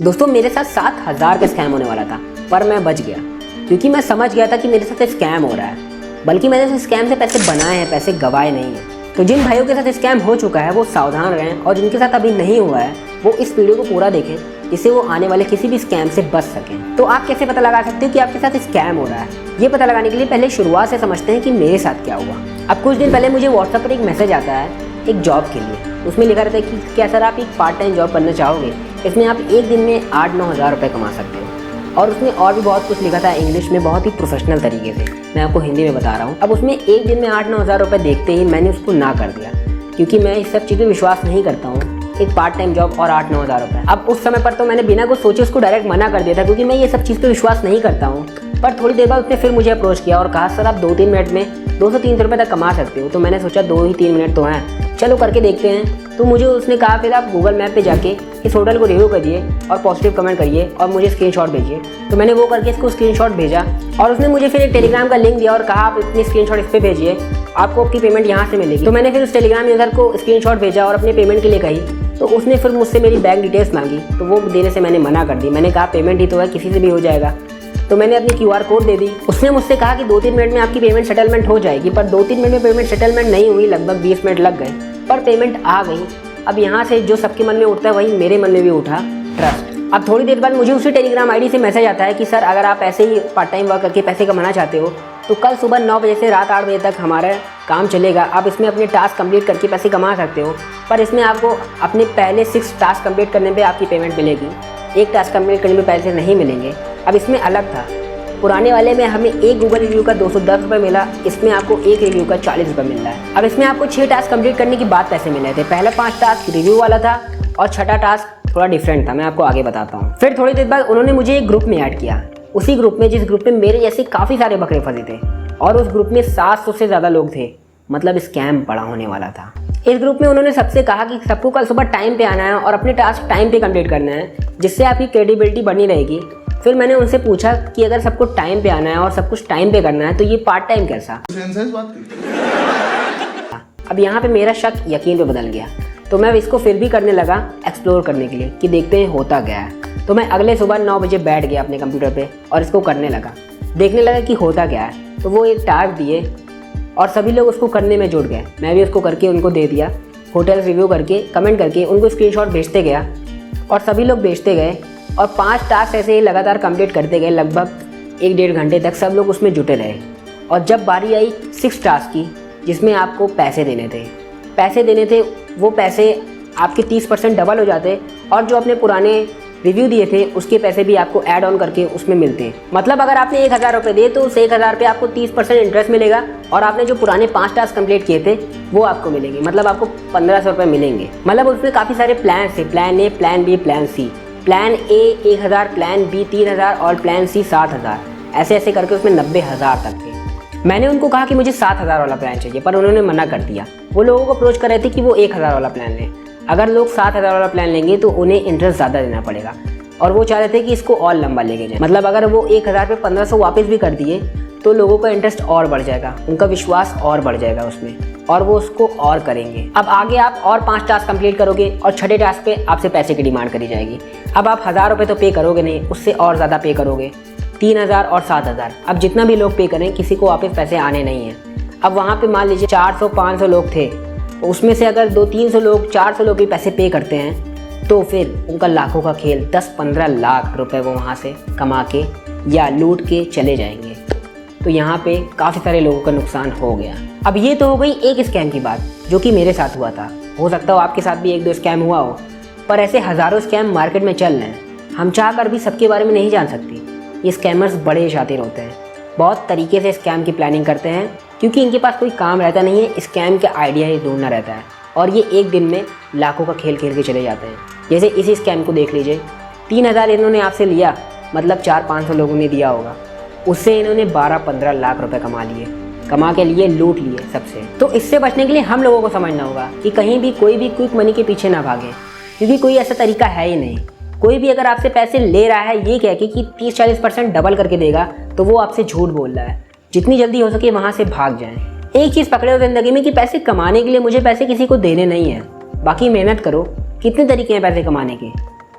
दोस्तों मेरे साथ 7,000 का स्कैम होने वाला था, पर मैं बच गया क्योंकि मैं समझ गया था कि मेरे साथ स्कैम हो रहा है। बल्कि मैंने इस स्कैम से पैसे बनाए हैं, पैसे गवाए नहीं हैं। तो जिन भाइयों के साथ स्कैम हो चुका है वो सावधान रहें, और जिनके साथ अभी नहीं हुआ है वो इस वीडियो को पूरा देखें, जिससे वो आने वाले किसी भी स्कैम से बच सकें। तो आप कैसे पता लगा सकते हो कि आपके साथ स्कैम हो रहा है? ये पता लगाने के लिए पहले शुरुआत से समझते हैं कि मेरे साथ क्या हुआ। अब कुछ दिन पहले मुझे व्हाट्सएप पर एक मैसेज आता है एक जॉब के लिए। उसमें लिखा रहता है कि क्या सर आप एक पार्ट टाइम जॉब करना चाहोगे, इसमें आप एक दिन में 8-9 हज़ार रुपये कमा सकते हो। और उसमें और भी बहुत कुछ लिखा था इंग्लिश में, बहुत ही प्रोफेशनल तरीके से। मैं आपको हिंदी में बता रहा हूँ। अब उसमें एक दिन में 8-9 हज़ार रुपये देखते ही मैंने उसको ना कर दिया, क्योंकि मैं इस सब चीज़ पर विश्वास नहीं करता हूँ। एक पार्ट टाइम जॉब और 8-9 हज़ार रुपये। अब उस समय पर तो मैंने बिना कुछ सोचे उसको डायरेक्ट मना कर दिया था, क्योंकि मैं ये सब चीज़ पर विश्वास नहीं करता हूँ। पर थोड़ी देर बाद उसने फिर मुझे अप्रोच किया और कहा सर आप 2-3 मिनट में 200-300 रुपये तक कमा सकते हो। तो मैंने सोचा 2-3 मिनट तो हैं, चलो करके देखते हैं। तो मुझे उसने कहा फिर आप गूगल मैप पे जाके इस होटल को रिव्यू करिए और पॉजिटिव कमेंट करिए और मुझे स्क्रीनशॉट भेजिए। तो मैंने वो करके इसको स्क्रीनशॉट भेजा, और उसने मुझे फिर एक टेलीग्राम का लिंक दिया और कहा आप इतनी स्क्रीनशॉट इस पर भेजिए, आपको आपकी पेमेंट यहाँ से मिलेगी। तो मैंने फिर उस टेलीग्राम यूज़र को स्क्रीनशॉट भेजा और अपने पेमेंट के लिए कही। तो उसने फिर मुझसे मेरी बैंक डिटेल्स मांगी, तो वो देने से मैंने मना कर दी। मैंने कहा पेमेंट ही तो है, किसी से भी हो जाएगा। तो मैंने अपनी QR कोड दे दी। उसने मुझसे कहा कि 2-3 मिनट में आपकी पेमेंट सेटलमेंट हो जाएगी, पर 2-3 मिनट में पेमेंट सेटलमेंट नहीं हुई, लगभग 20 मिनट लग गए, पर पेमेंट आ गई। अब यहाँ से जो सबके मन में उठता है वही मेरे मन में भी उठा, ट्रस्ट। अब थोड़ी देर बाद मुझे उसी टेलीग्राम ID से मैसेज आता है कि सर अगर आप ऐसे ही पार्ट टाइम वर्क करके पैसे कमाना चाहते हो तो कल सुबह 9 बजे से रात 8 बजे तक हमारा काम चलेगा। आप इसमें अपने टास्क कंप्लीट करके पैसे कमा सकते हो, पर इसमें आपको अपने पहले 6 टास्क कंप्लीट करने पे आपकी पेमेंट मिलेगी, एक टास्क कंप्लीट करने पे पैसे नहीं मिलेंगे। अब इसमें अलग था, पुराने वाले में हमें एक गूगल रिव्यू का 210 रुपये मिला, इसमें आपको एक रिव्यू का 40 रुपये मिल रहा है। अब इसमें आपको 6 टास्क कंप्लीट करने के बाद पैसे मिल रहे थे। पहला 5 टास्क रिव्यू वाला था और 6ठा टास्क थोड़ा डिफरेंट था, मैं आपको आगे बताता हूँ। फिर थोड़ी देर बाद उन्होंने मुझे एक ग्रुप में ऐड किया, उसी ग्रुप में जिस ग्रुप में मेरे जैसे काफ़ी सारे बकरे फंसे थे, और उस ग्रुप में 700 से ज़्यादा लोग थे। मतलब स्कैम बड़ा होने वाला था। इस ग्रुप में उन्होंने सबसे कहा कि सबको कल सुबह टाइम पे आना है और अपने टास्क टाइम पे कंप्लीट करना है, जिससे आपकी क्रेडिबिलिटी बनी रहेगी। फिर मैंने उनसे पूछा कि अगर सबको टाइम पे आना है और सब कुछ टाइम पे करना है तो ये पार्ट टाइम कैसा? अब यहाँ पे मेरा शक यकीन पे बदल गया, तो मैं इसको फिर भी करने लगा एक्सप्लोर करने के लिए कि देखते हैं होता क्या है। तो मैं अगले सुबह 9 बजे बैठ गया अपने कंप्यूटर पे और इसको करने लगा, देखने लगा कि होता क्या है। तो वो एक टास्क दिए और सभी लोग उसको करने में जुट गए। मैं भी उसको करके उनको दे दिया, होटल रिव्यू करके कमेंट करके उनको स्क्रीनशॉट भेजते गया और सभी लोग भेजते गए, और 5 टास्क ऐसे ही लगातार कंप्लीट करते गए। लगभग 1-1.5 घंटे तक सब लोग उसमें जुटे रहे। और जब बारी आई 6 टास्क की, जिसमें आपको पैसे देने थे, वो पैसे आपके 30% डबल हो जाते, और जो आपने पुराने रिव्यू दिए थे उसके पैसे भी आपको ऐड ऑन करके उसमें मिलते हैं। मतलब अगर आपने 1,000 रुपये दिए तो उस 1,000 पे आपको 30% इंटरेस्ट मिलेगा, और आपने जो पुराने 5 टास्क कंप्लीट किए थे वो आपको मिलेंगे। मतलब आपको 1,500 रुपये मिलेंगे। मतलब उसमें काफ़ी सारे प्लान थे, plan A, plan B, plan C। Plan A 1,000, plan B 3,000 और प्लान C 7,000। ऐसे ऐसे करके उसमें 90,000 तक थे। मैंने उनको कहा कि मुझे 7,000 वाला प्लान चाहिए, पर उन्होंने मना कर दिया। वो लोगों को अप्रोच कर रहे थे कि वो 1,000 वाला प्लान लें। अगर लोग 7,000 वाला प्लान लेंगे तो उन्हें इंटरेस्ट ज़्यादा देना पड़ेगा, और वो चाह रहे थे कि इसको और लंबा लेके जाए। मतलब अगर वो 1,000 पे 1,500 वापस भी कर दिए तो लोगों का इंटरेस्ट और बढ़ जाएगा, उनका विश्वास और बढ़ जाएगा उसमें, और वो उसको और करेंगे। अब आगे आप और 5 टास्क कंप्लीट करोगे और 6ठे टास्क पे आपसे पैसे की डिमांड करी जाएगी। अब आप 1,000 रुपये तो पे करोगे नहीं, उससे और ज़्यादा पे करोगे, 3,000 और 7,000। अब जितना भी लोग पे करें किसी को वापस पैसे आने नहीं हैं। अब वहाँ पे मान लीजिए 400-500 लोग थे, उसमें से अगर 200-300 लोग, 400 लोग भी पैसे पे करते हैं तो फिर उनका लाखों का खेल, 10-15 लाख रुपए वो वहाँ से कमा के या लूट के चले जाएंगे। तो यहाँ पे काफ़ी सारे लोगों का नुकसान हो गया। अब ये तो हो गई एक स्कैम की बात जो कि मेरे साथ हुआ था। हो सकता हो आपके साथ भी 1-2 स्कैम हुआ हो, पर ऐसे हज़ारों स्कैम मार्केट में चल रहे हैं। हम चाह कर भी सबके बारे में नहीं जान सकते। ये स्कैमर्स बड़े शातिर होते हैं, बहुत तरीके से स्कैम की प्लानिंग करते हैं, क्योंकि इनके पास कोई काम रहता नहीं है, स्कैम के आइडिया ही ढूंढना रहता है, और ये एक दिन में लाखों का खेल खेल के चले जाते हैं। जैसे इसी स्कैम को देख लीजिए, 3,000 इन्होंने आपसे लिया, मतलब 400-500 लोगों ने दिया होगा, उससे इन्होंने 12-15 लाख रुपए कमा के लिए लूट लिए सबसे। तो इससे बचने के लिए हम लोगों को समझना होगा कि कहीं भी कोई भी क्विक मनी के पीछे ना भागे, क्योंकि कोई ऐसा तरीका है ही नहीं। कोई भी अगर आपसे पैसे ले रहा है ये कह के कि 30-40% डबल करके देगा, तो वो आपसे झूठ बोल रहा है। जितनी जल्दी हो सके वहाँ से भाग जाएं। एक चीज़ पकड़े हो ज़िंदगी में कि पैसे कमाने के लिए मुझे पैसे किसी को देने नहीं है, बाकी मेहनत करो। कितने तरीके हैं पैसे कमाने के,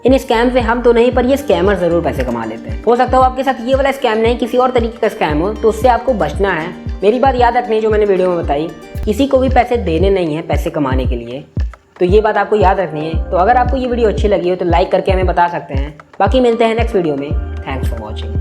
इन स्कैम से हम तो नहीं, पर ये स्कैमर ज़रूर पैसे कमा लेते हैं। हो सकता हो आपके साथ ये वाला स्कैम नहीं, किसी और तरीके का स्कैम हो, तो उससे आपको बचना है। मेरी बात याद रखनी है जो मैंने वीडियो में बताई, किसी को भी पैसे देने नहीं है पैसे कमाने के लिए, तो ये बात आपको याद रखनी है। तो अगर आपको ये वीडियो अच्छी लगी हो तो लाइक करके हमें बता सकते हैं। बाकी मिलते हैं नेक्स्ट वीडियो में। Thanks for watching.